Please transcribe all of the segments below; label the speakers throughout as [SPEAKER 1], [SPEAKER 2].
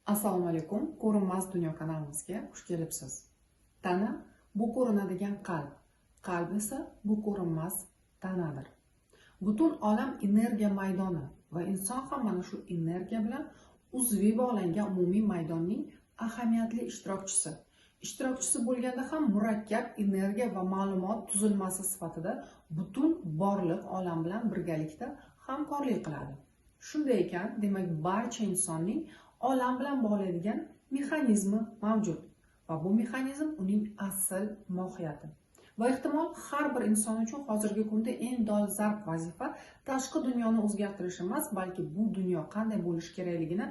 [SPEAKER 1] Assalomu alaykum. Ko'rinmas dunyo kanalimizga xush kelibsiz. Tana bu ko'rinadigan qalb, qalb esa bu ko'rinmas tanadir. Butun olam energiya maydoni va inson ham mana shu energiya bilan uzviy bog'langan umumiy maydonning ahamiyatli ishtirokchisi. Ishtirokchisi bo'lganda ham murakkab energiya va ma'lumot tuzilmasi sifatida butun borliq olam bilan birgalikda hamkorlik qiladi. Shunday ekan, demak barcha insonning olam bilan bog'laydigan mexanizmi mavjud va bu mexanizm uning asl mohiyati. Va ehtimol har bir inson uchun hozirgi kunda eng dolzarb vazifa tashqi dunyoni o'zgartirish emas, balki bu dunyo qanday bo'lishi kerakligini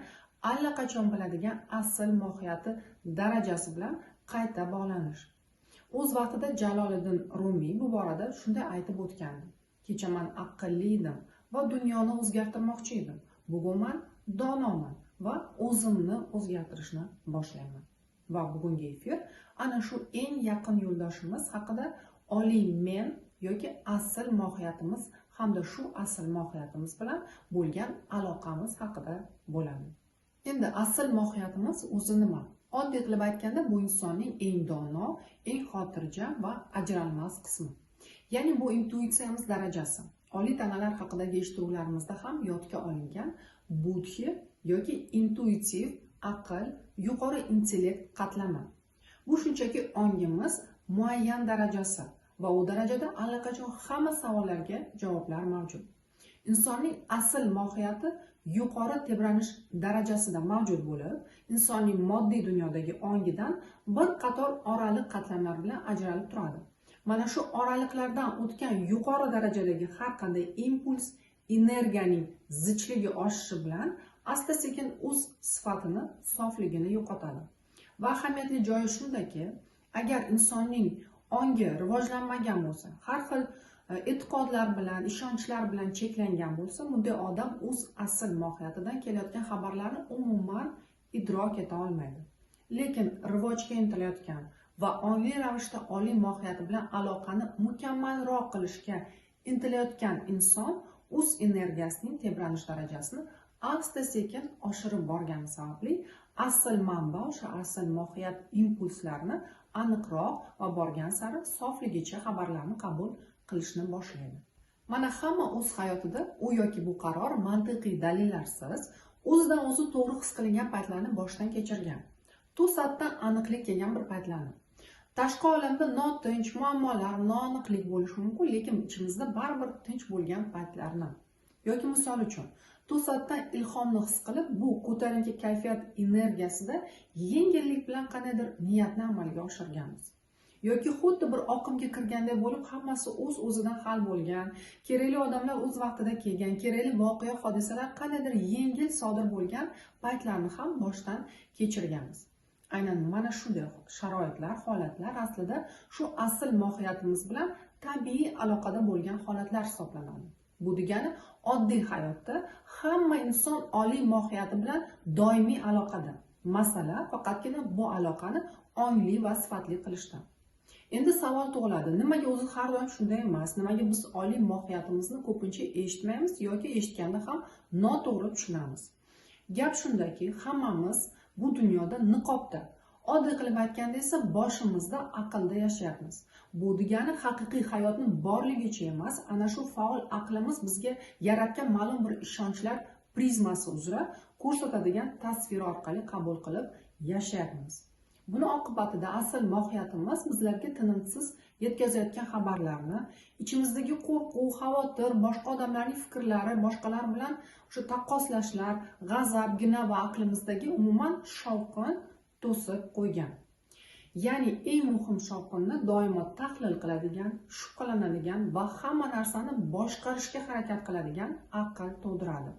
[SPEAKER 1] allaqachon biladigan asl mohiyati darajasi bilan qayta bog'lanish. O'z vaqtida Jaloliddin Rumiy bu borada shunday aytib o'tgandi: kecha men aqlli edim va dunyoni o'zgartirmoqchi edim. Bugun men donoman va o'zimni o'zgartirishni boshlayman. Va bugungi efir ana shu eng yaqin yo'ldoshimiz haqida, oliy men yoki asl mohiyatimiz hamda shu asl mohiyatimiz bilan bo'lgan aloqamiz haqida bo'ladi. Endi asl mohiyatimiz o'zi nima? Oddiy qilib aytganda, bu insonning eng dono, eng xotirjam va ajralmas qismi. Ya'ni bu intuitsiyamiz darajasi. Oliy tanalar haqidagi eshituvlarimizda ham yodga olingan budhi yoki intuitiv aql, yuqori intellekt qatlami. Bu shunchaki ongimiz muayyan darajasi va u darajada allaqachon hamma savollarga javoblar mavjud. Insonning asl mohiyati yuqori tebranish darajasida mavjud bo'lib, insonning moddiy dunyodagi ongidan bir qator oraliq qatlamlar bilan ajralib turadi. Mana shu oraliqlardan o'tgan yuqori darajadagi har qanday impuls energiyaning zichligi oshishi bilan asta-sekin o'z sifatini, sofligini yo'qotadi. Va ahamiyatli joyi shundaki, agar insonning ongi rivojlanmagan bo'lsa, har xil e'tiqodlar bilan, ishonchlar bilan cheklangan bo'lsa, bunday odam o'z asl mohiyatidan kelayotgan xabarlarni umuman idrok eta olmaydi. Lekin rivojga intilayotgan va ongli ravishda oliy mohiyati bilan aloqani mukammalroq qilishga intilayotgan inson o'z energiyasining tebranish darajasini asta-sekin oshirib borgani sababli asl manba, o'sha asl mohiyat impulslarini aniqroq va borgan sari sofligicha xabarlarni qabul qilishni boshlaydi. Mana hamma o'z hayotida u yoki bu qaror mantiqiy dalillarsiz o'zidan o'zi to'g'ri his qilingan paytlarni boshdan kechirgan. To'satdan aniqlik kelgan bir paytlarni. Tashqi olamda notinch, muammolar, noaniqlik bo'lishi mumkin, lekin ichimizda baribir tinch bo'lgan paytlarni. Yoki misol uchun, to'satdan ilhomni his qilib, bu ko'tarinki kayfiyat energiyasida yengillik bilan qandaydir niyatni amalga oshirganmiz. Yoki xuddi bir oqimga kirganday bo'lib, hammasi o'z-o'zidan hal bo'lgan, kerakli odamlar o'z vaqtida kelgan, kerakli voqea, hodisalar qandaydir yengil sodir bo'lgan paytlarni ham boshdan kechirganmiz. Aynan mana shunday sharoitlar, holatlar aslida shu asl mohiyatimiz bilan tabiiy aloqada bo'lgan holatlar hisoblanadi. Bu degani oddiy hayotda hamma inson oliy mohiyati bilan doimiy aloqada. Masala faqatgina bu aloqani ongli va sifatli qilishda. Endi savol tug'iladi: nimaga o'zi har doim shunday emas? Nimaga biz oliy mohiyatimizni ko'pincha eshitmaymiz yoki eshitganda ham noto'g'ri tushunamiz? Gap shundaki, hammamiz bu dunyoda niqobda. Oddiy qilib aytganda esa boshimizda aqlda yashayapmiz. Bu degani haqiqiy hayotning borligicha emas, ana shu faol aqlimiz bizga yaratgan ma'lum bir ishonchlar prizmasi uzra ko'rsatadigan tasvir orqali qabul qilib yashayapmiz. Buni oqibatida asl mohiyatimiz bizlarga tinimsiz yetkazayotgan xabarlarni, ichimizdagi qo'rquv, xavotir, boshqa odamlarning fikrlari, boshqalar bilan o'sha taqqoslashlar, g'azab, gina va aqlimizdagi umuman shovqin to'sib qo'ygan. Ya'ni eng muhim shovqinni doimo tahlil qiladigan, shubhalanadigan va hamma narsani boshqarishga harakat qiladigan aql tug'diradi.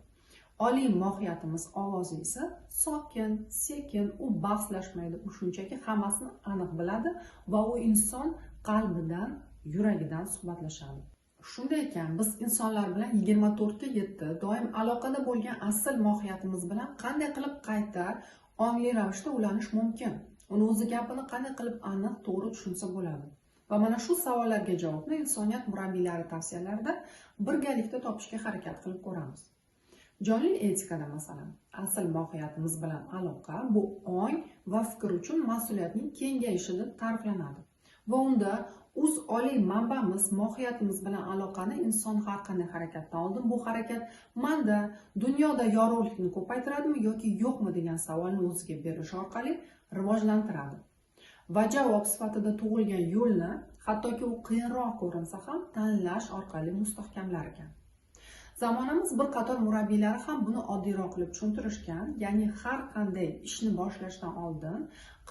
[SPEAKER 1] Oliy mohiyatimiz ovozi esa sokin, sekin, u bahslashmaydi, u shunchaki hammasini aniq biladi va u inson qalbidan, yuragidan suhbatlashadi. Shunday ekan, biz insonlar bilan 24/7 doim aloqada bo'lgan asl mohiyatimiz bilan qanday qilib qayta ongli ravishda ulanish mumkin? Uni o'zi gapini qanday qilib aniq, to'g'ri tushunsa bo'ladi? Va mana shu savollarga javobni insoniyat murabbiylari tavsiyalarida birgalikda topishga harakat qilib ko'ramiz. Jonli etikada masalan, asl mohiyatimiz bilan aloqa bu ong va fikr uchun mas'uliyatning kengayishi deb ta'riflanadi. Va unda o'z oliy manbamiz mohiyatimiz bilan aloqani inson har qanday harakatdan oldin bu harakat manda dunyoda yorug'likni ko'paytiradimi yoki yo'qmi degan savolni o'ziga berish orqali rivojlantiradi. Va javob sifatida tug'ilgan yo'lni, hattoki u qiyinroq ko'rinsa ham, tanlash orqali mustahkamlar ekan. Zamonamiz bir qator murabbiylari ham buni oddiyroq qilib tushuntirishgan, ya'ni har qanday ishni boshlashdan oldin,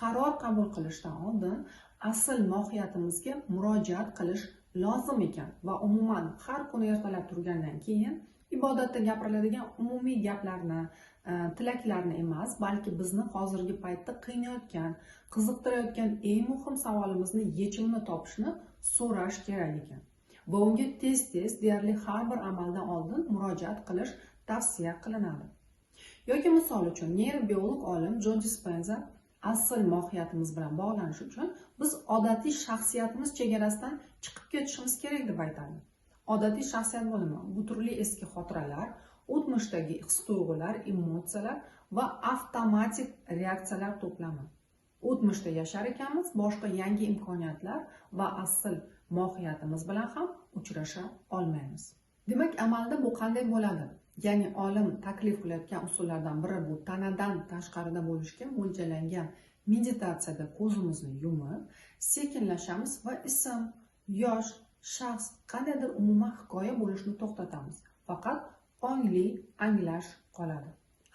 [SPEAKER 1] qaror qabul qilishdan oldin asl mohiyatimizga murojaat qilish lozim ekan va umuman har kuni ertalab turgandan keyin ibodatda gapiriladigan umumiy gaplarni, tilaklarni emas, balki bizni hozirgi paytda qiynayotgan, qiziqtirayotgan eng muhim savolimizni yechimini topishni so'rash kerak ekan. Va unga tez-tez deyarli har bir amaldan oldin murojaat qilish tavsiya qilinadi. Yoki misol uchun neyrobiolog olim Joe Dispenza asl mohiyatimiz bilan bog'lanish uchun biz odatiy shaxsiyatimiz chegarasidan chiqib ketishimiz kerak deb aytadi. Odatiy shaxsiyat bu nima? Bu turli eski xotiralar, o'tmishdagi his-tuyg'ular, emotsiyalar va avtomatik reaksiyalar to'plami. O'tmishda yashar ekanmiz, boshqa yangi imkoniyatlar va asl mohiyatimiz bilan ham uchrasha olmaymiz. Demak, amalda bu qanday bo'ladi? Ya'ni olim taklif qilayotgan usullardan biri bu tanadan tashqarida bo'lishga mo'ljallangan meditatsiyada ko'zimizni yumib, sekinlashamiz va ism, yosh, shaxs, qandaydir umuman hikoya bo'lishni to'xtatamiz. Faqat ongli anglash qoladi.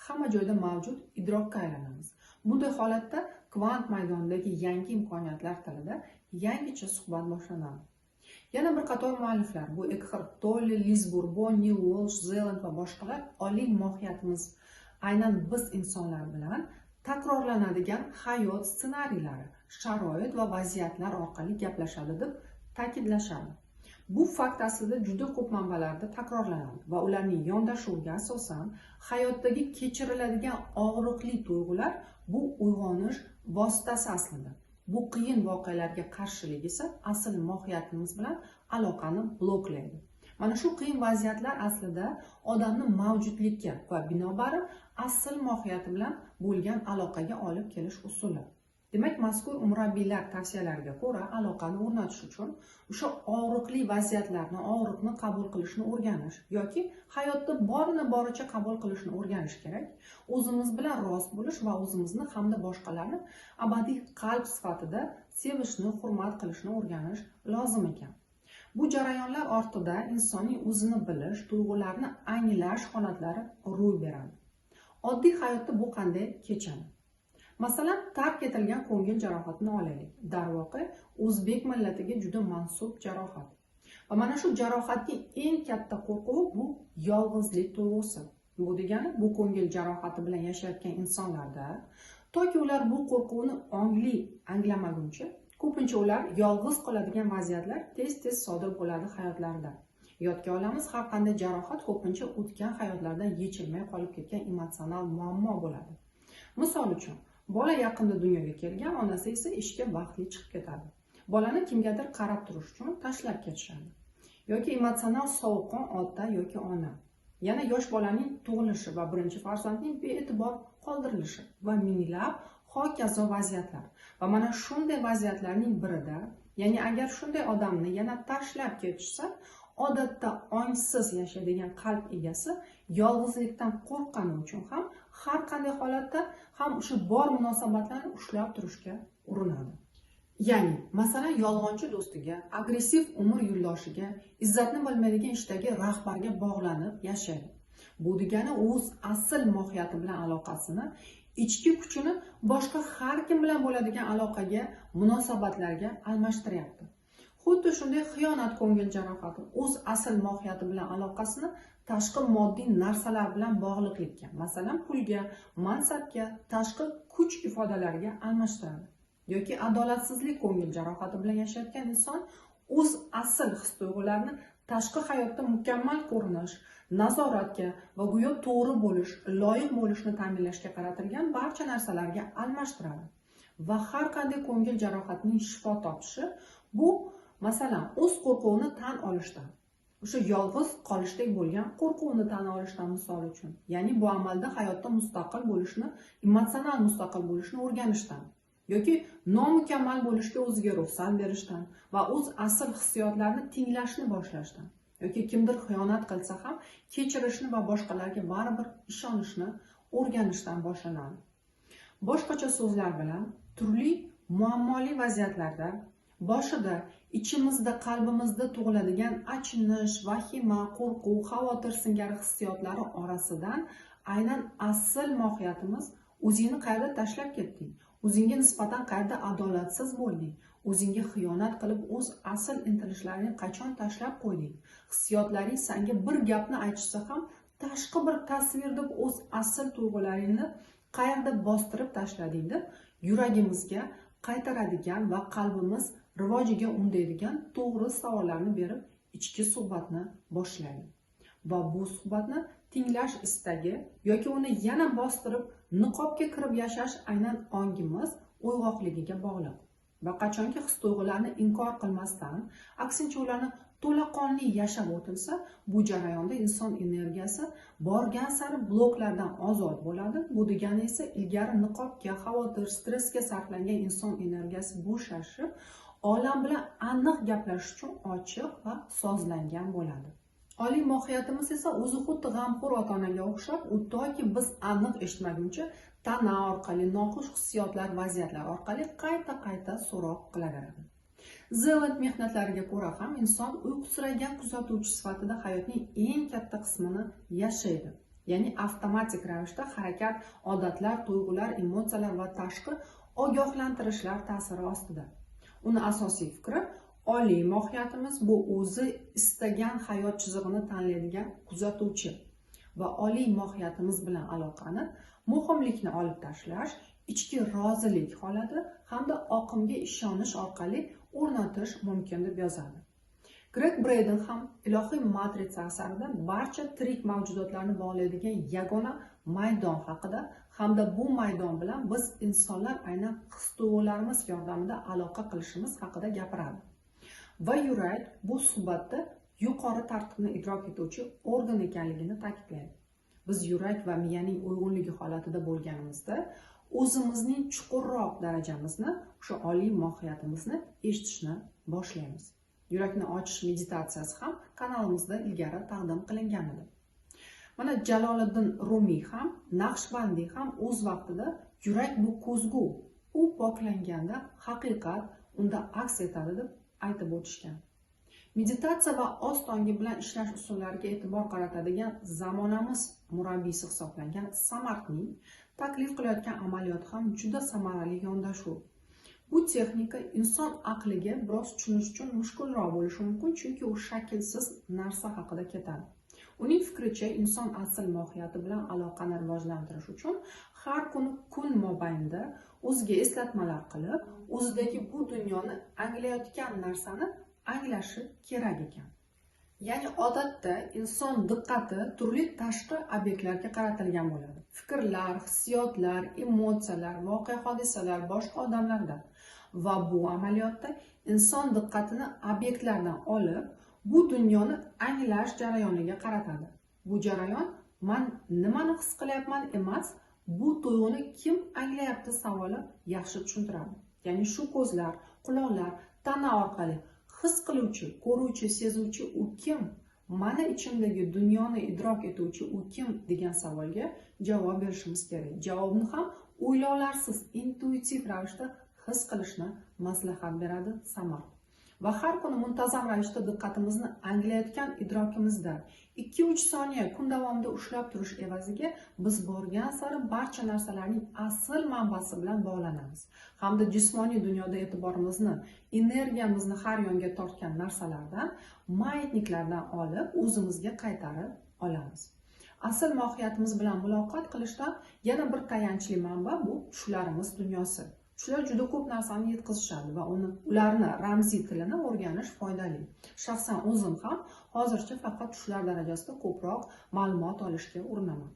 [SPEAKER 1] Hamma joyda mavjud idrokka aylanamiz. Bunday holatda kvant maydonidagi yangi imkoniyatlar tilida yangicha suhbat boshlanadi. Yana bir qator mualliflar, bu Eckhart Tolle, Liz Bourbeau, Neil Walsh, Zeland va boshqalar oliy mohiyatimiz aynan biz insonlar bilan takrorlanadigan hayot ssenariylari, sharoit va vaziyatlar orqali gaplashadi deb ta'kidlashadi. Bu fakt aslida juda ko'p manbalarda takrorlanadi va ularning yondashuviga asosan hayotdagi kechiriladigan og'riqli tuyg'ular bu uyg'onish vositasi aslida. Bu qiyin voqealarga qarshilik esa asl mohiyatimiz bilan aloqani bloklaydi. Mana shu qiyin vaziyatlar aslida odamni mavjudlikka va binobarin asl mohiyati bilan bo'lgan aloqaga olib kelish usuli. Demak, mazkur murabbiylar tavsiyalariga ko'ra aloqani o'rnatish uchun o'sha og'riqli vaziyatlarni, og'riqni qabul qilishni o'rganish yoki hayotda borini boricha qabul qilishni o'rganish kerak. O'zimiz bilan rost bo'lish va o'zimizni hamda boshqalarni abadiy qalb sifatida sevishni, hurmat qilishni o'rganish lozim ekan. Bu jarayonlar ortida insonning o'zini bilish, tuyg'ularni anglash holatlari ro'y beradi. Oddiy hayotda bu qanday kechadi? Masalan, tark etilgan ko'ngil jarohatini olaylik. Darvoqe, o'zbek millatiga juda mansub jarohat. Va mana shu jarohatning eng katta qo'rquvi bu yolg'izlik tuyg'usi. Bu degani, bu ko'ngil jarohati bilan yashayotgan insonlarda toki ular bu qo'rquvni ongli anglamaguncha, ko'pincha ular yolg'iz qoladigan vaziyatlar tez-tez sodir bo'ladi hayotlarida. Yodga olamiz, har qanday jarohat ko'pincha o'tgan hayotlardan yechilmay qolib ketgan emotsional muammo bo'ladi. Misol uchun, bola yaqinda dunyoga kelgan, onasi esa ishga vaqtli chiqib ketadi. Bolani kimgadir qarab turish uchun tashlab ketishadi. Yoki emotsional sovuqqon ota yoki ona. Yana yosh bolaning tug'ilishi va birinchi farzandning bee'tibor qoldirilishi va minglab hokazo vaziyatlar. Va mana shunday vaziyatlarning birida, ya'ni agar shunday odamni yana tashlab ketishsa, odatda ongsiz yashaydigan qalb egasi yolg'izlikdan qo'rqqani uchun ham har qanday holatda ham o'sha bor munosabatlarni ushlab turishga urinadi. Ya'ni, masalan, yolg'onchi do'stiga, agressiv umr yo'ldoshiga, izzatni bilmaydigan ishdagi rahbarga bog'lanib yashaydi. Bu degani o'z asl mohiyati bilan aloqasini, ichki kuchini boshqa har kim bilan bo'ladigan aloqaga, munosabatlarga almashtiryapti. Xuddi shunday xiyonat ko'ngil jarohati o'z asl mohiyati bilan aloqasini tashqi moddiy narsalar bilan bog'liqlikka, masalan, pulga, mansabga, tashqi kuch ifodalariga almashtiradi. Yoki adolatsizlik ko'ngil jarohati bilan yashayotgan inson o'z asl his-tuyg'ularini tashqi hayotda mukammal ko'rinish, nazoratga va go'yo to'g'ri bo'lish, loyiq bo'lishni ta'minlashga qaratilgan barcha narsalarga almashtiradi. Va har qanday ko'ngil jarohatining shifo topishi bu masalan o'z qo'rquvini tan olishdan, o'sha yolg'iz qolishdek bo'lgan qo'rquvni tan olishdan misol uchun. Ya'ni bu amalda hayotda mustaqil bo'lishni, emotsional mustaqil bo'lishni o'rganishdan yoki nomukammal bo'lishga o'ziga ruxsat berishdan va o'z asl hissiyotlarini tinglashni boshlashdan yoki kimdir xiyonat qilsa ham kechirishni va boshqalarga baribir ishonishni o'rganishdan boshlanadi. Boshqacha so'zlar bilan, turli muammoli vaziyatlarda boshida ichimizda, qalbimizda tug'iladigan achinish, vahima, qo'rquv, xavotir singari hissiyotlari orasidan aynan asl mohiyatimiz o'zingni qayerda tashlab ketding, o'zingga nisbatan qayerda adolatsiz bo'lding, o'zingga xiyonat qilib o'z asl intilishlaringni qachon tashlab qo'yding, hissiyotlaring senga bir gapni aytishsa ham tashqi bir tasvir deb o'z asl tuyg'ularingni qayerda bostirib tashlading deb yuragimizga qaytaradigan va qalbimiz rivojiga undaydigan to'g'ri savollarni berib ichki suhbatni boshlaydi. Va bu suhbatni tinglash istagi yoki uni yana bostirib niqobga kirib yashash aynan ongimiz uyg'oqligiga bog'liq. Va qachonki his-tuyg'ularni inkor qilmasdan, aksincha ularni to'laqonli yashab o'tilsa, bu jarayonda inson energiyasi borgan sari bloklardan ozod bo'ladi. Bu degani esa ilgari niqobga, xavotir, stressga sarflangan inson energiyasi bo'shashib, olam bilan aniq gaplashish uchun ochiq va sozlangan bo'ladi. Oliy mohiyatimiz esa o'zi xuddi g'amxo'r ota-onaga o'xshab, u toki biz aniq eshitmaguncha tana orqali, noxush hissiyotlar, vaziyatlar orqali qayta so'roq qilaveradi. Zeland mehnatlariga ko'ra ham inson uyqusiragan kuzatuvchi sifatida hayotning eng katta qismini yashaydi. Ya'ni avtomatik ravishda harakat, odatlar, tuyg'ular, emotsiyalar va tashqi ogohlantirishlar ta'siri ostida. Uni asosiy fikri oliy mohiyatimiz bu o'zi istagan hayot chizig'ini tanlaydigan kuzatuvchi va oliy mohiyatimiz bilan aloqani muhimlikni olib tashlash, ichki rozilik holati hamda oqimga ishonish orqali o'rnatish mumkin deb yozadi. Greg Braden ham ilohiy matritsa asarida barcha tirik mavjudotlarni bog'laydigan yagona maydon haqida hamda bu maydon bilan biz insonlar aynan his-tuyg'ularimiz yordamida aloqa qilishimiz haqida gapiradi. Va yurak bu suhbatda yuqori tartibni idrok etuvchi organ ekanligini ta'kidlaydi. Biz yurak va miyaning uyg'unligi holatida bo'lganimizda o'zimizning chuqurroq darajamizni, o'sha oliy mohiyatimizni eshitishni boshlaymiz. Yurakni ochish meditatsiyasi ham kanalimizda ilgari taqdim qilingan edi. Mana Jaloliddin Rumiy ham, Naqshbandiy ham o'z vaqtida yurak bu ko'zgu, u poklanganda haqiqat unda aks etadi deb aytib o'tishgan. Meditatsiya va ostongi bilan ishlash usullariga e'tibor qaratadigan zamonamiz murabbiysi hisoblangan Samarqning taklif qilayotgan amaliyot ham juda samarali yondashuv. Bu texnika inson aqliga biroz tushunish uchun mushkulroq bo'lishi mumkin, chunki u shaklsiz narsa haqida ketadi. Uning fikricha, inson asl mohiyati bilan aloqani rivojlantirish uchun har kuni kun mobaynida o'ziga eslatmalar qilib, o'zidagi bu dunyoni anglayotgan narsani anglashi kerak ekan. Ya'ni odatda inson diqqati turli tashqi obyektlarga qaratilgan bo'ladi. Fikrlar, hissiyotlar, emotsiyalar, voqea hodisalar, boshqa odamlarda. Va bu amaliyotda inson diqqatini obyektlardan olib, bu dunyoni anglash jarayoniga qaratadi. Bu jarayon man nimani his qilyapman emas, bu tuyg'uni kim anglayapti savoli yaxshi tushuntiradi. Ya'ni shu ko'zlar, quloqlar, tana orqali his qiluvchi, ko'ruvchi, sezuvchi u kim? Mana ichimdagi dunyoni idrok etuvchi u kim degan savolga javob berishimiz kerak. Javobni ham o'ylovlarsiz, intuitiv ravishda his qilishni maslahat beradi Samar. Va har kuni muntazam ravishda diqqatimizni anglayotgan idrokimizda 2-3 soniya kun davomida ushlab turish evaziga biz borgan sari barcha narsalarning asl manbasi bilan bog'lanamiz. Hamda jismoniy dunyoda e'tiborimizni, energiyamizni har yonga tortgan narsalardan, maydniklardan olib o'zimizga qaytarib olamiz. Asl mohiyatimiz bilan muloqot qilishdan yana bir tayanchli manba bu tushlarimiz dunyosi. Tushlar juda ko'p narsani yetkazishadi va ularni ramziy tilini o'rganish foydali. Shaxsan o'zim ham hozircha faqat tushlar darajasida ko'proq ma'lumot olishga urinaman.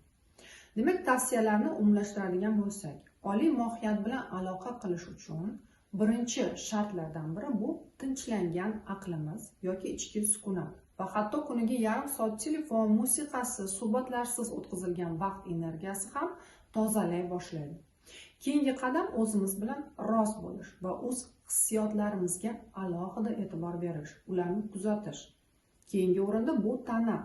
[SPEAKER 1] Demak, tavsiyalarni umumlashtiradigan bo'lsak, oliy mohiyat bilan aloqa qilish uchun birinchi shartlardan biri bu tinchlangan aqlimiz yoki ichki sukunat. va hatto kuniga yarim soat telefon, musiqasiz, suhbatlarsiz o'tkazilgan vaqt energiyasi ham tozalay boshlaydi. Keyingi qadam o'zimiz bilan rost bo'lish va o'z hissiyotlarimizga alohida e'tibor berish, ularni kuzatish. Keyingi o'rinda bu tana.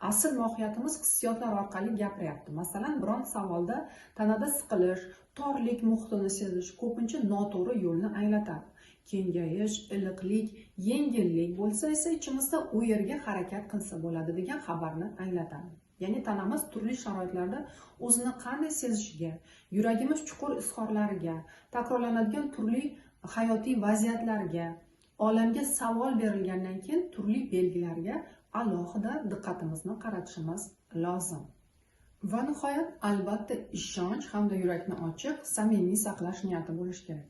[SPEAKER 1] Asl mohiyatimiz hissiyotlar orqali gapiryapti. Masalan, biron savolda tanada siqilish, torlik muhitini sezish ko'pincha noto'g'ri yo'lni anglatadi. Kengayish, iliqlik, yengillik bo'lsa esa ichimizda u yerga harakat qilsa bo'ladi degan xabarni anglatadi. Ya'ni tanamiz turli sharoitlarda o'zini qanday sezishiga, yuragimiz chuqur izhorlariga, takrorlanadigan turli hayotiy vaziyatlarga, olamga savol berilgandan keyin turli belgilarga alohida diqqatimizni qaratishimiz lozim. Va nihoyat, albatta ishonch hamda yurakni ochiq, samimiy saqlash niyati bo'lishi kerak.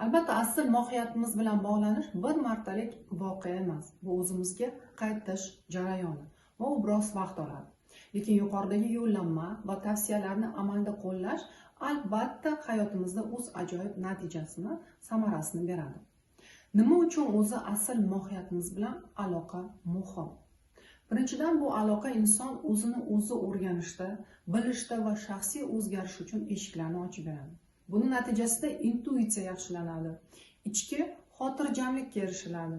[SPEAKER 1] Albatta, asl mohiyatimiz bilan bog'lanish bir martalik voqea emas. Bu o'zimizga qaytish jarayoni va u biroz vaqt oladi. Lekin yuqoridagi yo'llanma va tavsiyalarni amalda qo'llash albatta hayotimizda o'z ajoyib natijasini, samarasini beradi. Nima uchun o'zi asl mohiyatimiz bilan aloqa muhim? Birinchidan, bu aloqa inson o'zini o'zi o'rganishda, bilishda va shaxsiy o'zgarish uchun eshiklarni ochib beradi. Buning natijasida intuitsiya yaxshilanadi, ichki xotirjamlikka erishiladi.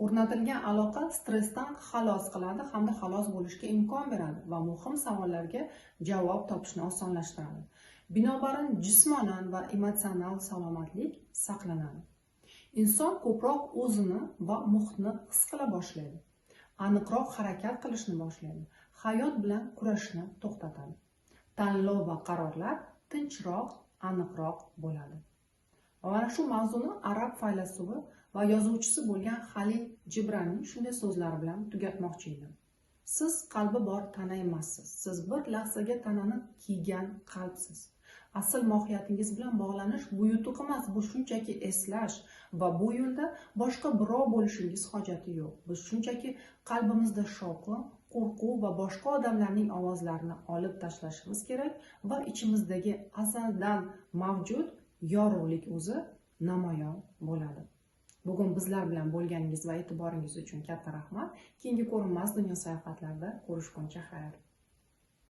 [SPEAKER 1] O'rnatilgan aloqa stressdan xalos qiladi hamda xalos bo'lishga imkon beradi va muhim savollarga javob topishni osonlashtiradi. Binobarin, jismonan va emotsional salomatlik saqlanadi. Inson ko'proq o'zini va muhitni his qila boshlaydi. Aniqroq harakat qilishni boshlaydi. Hayot bilan kurashishni to'xtatadi. Tanlov va qarorlar tinchroq, aniqroq bo'ladi. Va mana shu mavzuni arab faylasufi va yozuvchisi bo'lgan Halil Jibranning shunday so'zlari bilan tugatmoqchi edim. Siz qalbi bor tana emassiz. Siz bir lahzaga tanani kiygan qalbsiz. Asl mohiyatingiz bilan bog'lanish bu yutuq emas, bu shunchaki eslash va bu yo'lda boshqa birov bo'lishingiz hojati yo'q. Biz shunchaki qalbimizda shovqin, qo'rquv va boshqa odamlarning ovozlarini olib tashlashimiz kerak va ichimizdagi azaldan mavjud yorug'lik o'zi namoyon bo'ladi. Bugun bizlar bilan bo'lganingiz va e'tiboringiz uchun katta rahmat. Keyingi ko'rinmas dunyo sayohatlarida ko'rishguncha xayr.